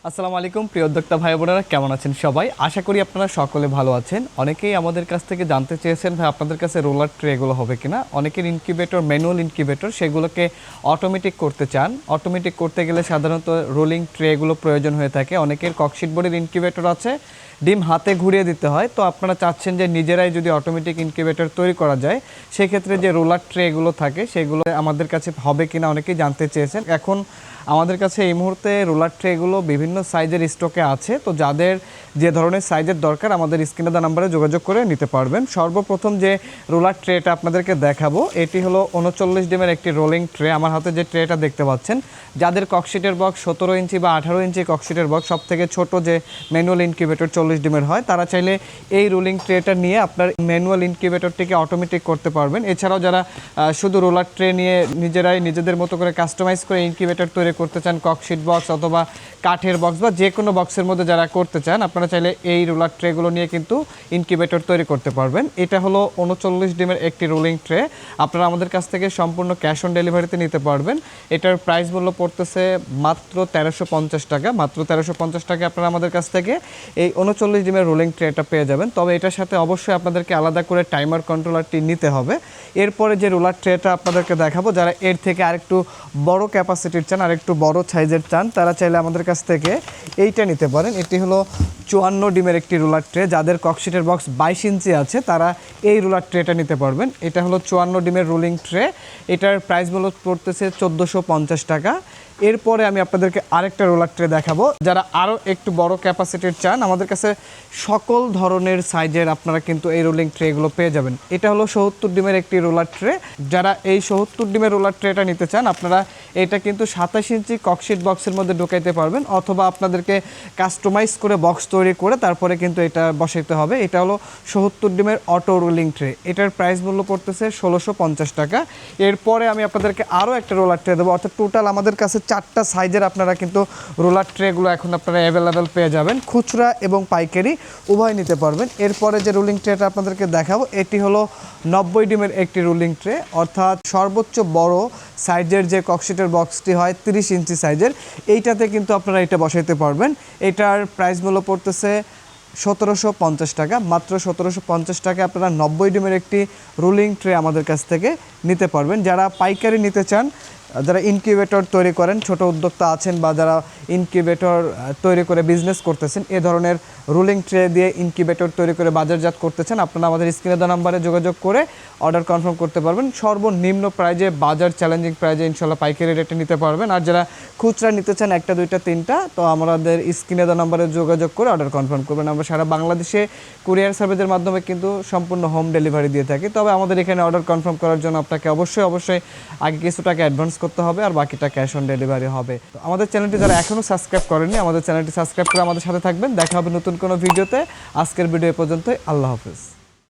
আসসালামু আলাইকুম প্রিয় উদ্যোক্তা ভাই বোনেরা, কেমন আছেন সবাই? আশা করি আপনারা সকলে ভালো আছেন। অনেকেই আমাদের কাছ থেকে জানতে চেয়েছেন ভাই আপনাদের কাছে রোলার ট্রে এগুলো হবে কিনা। অনেকের ইনকিউবেটর ম্যানুয়াল ইনকিউবেটর সেগুলোকে অটোমেটিক করতে চান। অটোমেটিক করতে গেলে সাধারণত রোলিং ট্রে এগুলো প্রয়োজন হয়ে থাকে। অনেকের ককশিট বোর্ডের ইনকিউবেটর আছে, ডিম হাতে ঘুরিয়ে দিতে হয়। তো আপনারা চাচ্ছেন যে নিজেরাই যদি অটোমেটিক ইনকিউবেটর তৈরি করা যায়, সেক্ষেত্রে যে রোলার ট্রে এগুলো থাকে সেগুলো আমাদের কাছে হবে কিনা অনেকেই জানতে চেয়েছেন। এখন আমাদের কাছে এই মুহূর্তে রোলার ট্রেগুলো বিভিন্ন সাইজের স্টকে আছে। তো যাদের যে ধরনের সাইজের দরকার আমাদের স্ক্রিনে দেওয়া নাম্বারে যোগাযোগ করে নিতে পারবেন। সর্বপ্রথম যে রোলার ট্রেটা আপনাদেরকে দেখাবো এটি হলো 39 ডিমের একটি রোলিং ট্রে। আমার হাতে যে ট্রেটা দেখতে পাচ্ছেন, যাদের ককশিটের বক্স 17 ইঞ্চি বা 18 ইঞ্চি ককশিটের বক্স, সব থেকে ছোটো যে ম্যানুয়াল ইনকিউবেটর 40 ডিমের হয়, তারা চাইলে এই রোলিং ট্রেটা নিয়ে আপনার ম্যানুয়াল ইনকিউবেটরটিকে অটোমেটিক করতে পারবেন। এছাড়াও যারা শুধু রোলার ট্রে নিয়ে নিজেরাই নিজেদের মতো করে কাস্টমাইজ করে ইনকিউবেটর তৈরি করতে চান, ককশিট বক্স অথবা কাঠের বক্স বা যে কোনো বক্সের মধ্যে যারা করতে চান, আপনারা চাইলে এই রোলার ট্রেগুলো নিয়ে কিন্তু ইনকিউবেটর তৈরি করতে পারবেন। এটা হলো 39 ডিমের একটি রোলিং ট্রে। আপনারা আমাদের কাছ থেকে সম্পূর্ণ ক্যাশ অন ডেলিভারিতে নিতে পারবেন। এটার প্রাইস মূল্য পড়তেছে মাত্র 1350 টাকা। মাত্র 1350 টাকা আপনারা আমাদের কাছ থেকে এই 39 ডিমের রোলিং ট্রেটা পেয়ে যাবেন। তবে এটার সাথে অবশ্যই আপনাদেরকে আলাদা করে টাইমার কন্ট্রোলারটি নিতে হবে। এরপরে যে রোলার ট্রেটা আপনাদেরকে দেখাবো, যারা এর থেকে আরেকটু বড় ক্যাপাসিটির চান, আরেকটু বড় সাইজের চান, তারা চাইলে আমাদের কাছ থেকে এইটা নিতে পারেন। এটি হলো 54 ডিমের একটি রোলার ট্রে। যাদের ককশিটের বক্স 22 ইঞ্চি আছে তারা এই রোলার ট্রেটা নিতে পারবেন। এটা হলো 54 ডিমের রোলিং ট্রে। এটার প্রাইস মূল্য পড়তেছে 1450 টাকা। এরপরে আমি আপনাদেরকে আরেকটা রোলার ট্রে দেখাবো। যারা আরও একটু বড় ক্যাপাসিটির চান, আমাদের কাছে সকল ধরনের সাইজের আপনারা কিন্তু এই রোলিং ট্রেগুলো পেয়ে যাবেন। এটা হলো 70 ডিমের একটি রোলার ট্রে। যারা এই 70 ডিমের রোলার ট্রেটা নিতে চান, আপনারা এটা কিন্তু 27 ইঞ্চি ককশিট বক্সের মধ্যে ঢুকাইতে পারবেন, অথবা আপনাদেরকে কাস্টমাইজ করে বক্স তৈরি করে তারপরে কিন্তু এটা বসাইতে হবে। এটা হলো 70 ডিমের অটো রোলিং ট্রে। এটার প্রাইস মূল্য পড়তেছে 1650 টাকা। এরপরে আমি আপনাদেরকে আরও একটা রোলার ট্রে দেবো। অর্থাৎ টোটাল আমাদের কাছে 4টা সাইজের আপনারা কিন্তু রোলার ট্রেগুলো এখন আপনারা অ্যাভেলেবেল পেয়ে যাবেন। খুচরা এবং পাইকারি উভয় নিতে পারবেন। এরপরে যে রোলিং ট্রেটা আপনাদেরকে দেখাবো এটি হলো 90 ডিমের একটি রোলিং ট্রে। অর্থাৎ সর্বোচ্চ বড় সাইজের যে ককশিটের বক্সটি হয় 30 ইঞ্চি সাইজের, এইটাতে কিন্তু আপনারা এটা বসাইতে পারবেন। এটার প্রাইস মূল্য পড়তেছে 1750 টাকা। মাত্র 1750 টাকা আপনারা 90 ডিমের একটি রোলিং ট্রে আমাদের কাছ থেকে নিতে পারবেন। যারা পাইকারি নিতে চান, যারা ইনকিউবেটর তৈরি করেন, ছোট উদ্যোক্তা আছেন বা যারা ইনকিউবেটর তৈরি করে বিজনেস করতেছেন, এ ধরনের রোলিং ট্রে দিয়ে ইনকিউবেটর তৈরি করে বাজারজাত করতেছেন, আপনারা আমাদের স্ক্রিনে দেওয়া নাম্বারে যোগাযোগ করে অর্ডার কনফার্ম করতে পারবেন। সর্বনিম্ন প্রাইজে, বাজার চ্যালেঞ্জিং প্রাইজে ইনশাল্লাহ পাইকারি রেটে নিতে পারবেন। আর যারা খুচরা নিতে চান 1টা 2টা 3টা, তো আমাদের স্ক্রিনে দেওয়া নাম্বারে যোগাযোগ করে অর্ডার কনফার্ম করবেন। আমরা সারা বাংলাদেশে কুরিয়ার সার্ভিসের মাধ্যমে কিন্তু সম্পূর্ণ হোম ডেলিভারি দিয়ে থাকি। তবে আমাদের এখানে অর্ডার কনফার্ম করার জন্য আপনাকে অবশ্যই আগে কিছু টাকা অ্যাডভান্স করতে হবে, আর বাকিটা ক্যাশ অন ডেলিভারি হবে। তো আমাদের চ্যানেলটি যারা এখনও সাবস্ক্রাইব করেননি, আমাদের চ্যানেলটি সাবস্ক্রাইব করে আমাদের সাথে থাকবেন। দেখা হবে নতুন কোনো ভিডিওতে। আজকের ভিডিও এ পর্যন্তই। আল্লাহ হাফেজ।